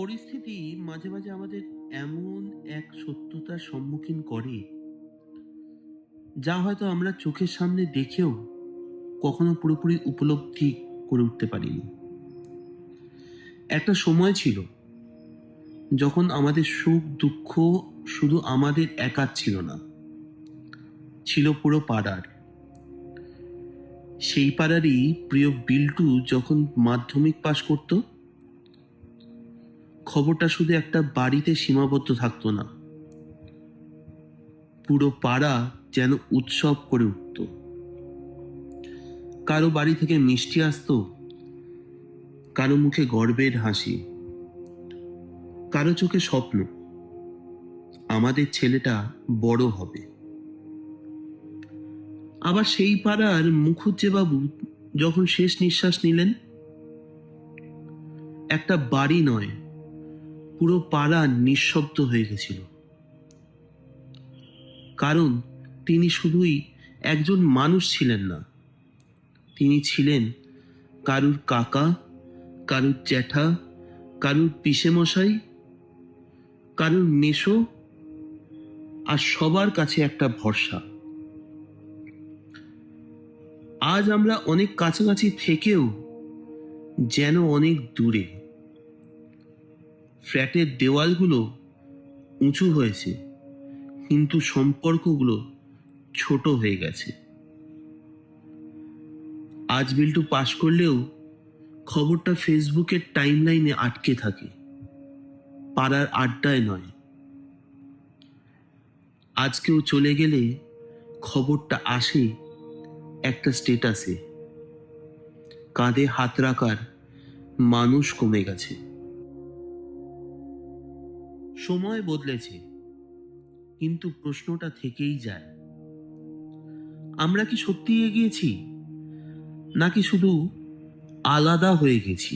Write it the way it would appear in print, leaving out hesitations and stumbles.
পরিস্থিতি মাঝে মাঝে আমাদের এমন এক সত্যতার সম্মুখীন করে, যা হয়তো আমরা চোখের সামনে দেখেও কখনো পুরোপুরি উপলব্ধি করে উঠতে পারিনি। একটা সময় ছিল যখন আমাদের সুখ দুঃখ শুধু আমাদের একার ছিল না, ছিল পুরো পাড়ার। সেই পাড়ারই প্রিয় বিল্টু যখন মাধ্যমিক পাশ করত, খবরটা শুধু একটা বাড়িতে সীমাবদ্ধ থাকতো না, পুরো পাড়া যেন উৎসব করে উঠত। কারো বাড়ি থেকে মিষ্টি আসতো, কারো মুখে গর্বের হাসি, কারো চোখে স্বপ্ন, আমাদের ছেলেটা বড় হবে। আবার সেই পাড়ার মুখুজ্জেবাবু যখন শেষ নিঃশ্বাস নিলেন, একটা বাড়ি নয়, পুরো পাড়া নিঃশব্দ হয়ে গেছিল। কারণ তিনি শুধুই একজন মানুষ ছিলেন না, তিনি ছিলেন কারুর কাকা, কারুর জ্যাঠা, কারুর পিসেমশাই, কারুর মেশো, আর সবার কাছে একটা ভরসা। আজ আমরা অনেক কাছাকাছি থেকেও যেন অনেক দূরে। ফ্ল্যাটের দেওয়ালগুলো উঁচু হয়েছে, কিন্তু সম্পর্কগুলো ছোট হয়ে গেছে। আজ বিল্টু পাশ করলেও খবরটা ফেসবুকের টাইমলাইনে আটকে থাকে, পাড়ার আড্ডায় নয়। আজ কেউ চলে গেলে খবরটা আসে একটা স্টেটাসে, কাঁধে হাত রাখার মানুষ কমে গেছে। সময় বদলেছে, কিন্তু প্রশ্নটা থেকেই যায়, আমরা কি সত্যি এগিয়েছি, নাকি শুধু আলাদা হয়ে গেছি?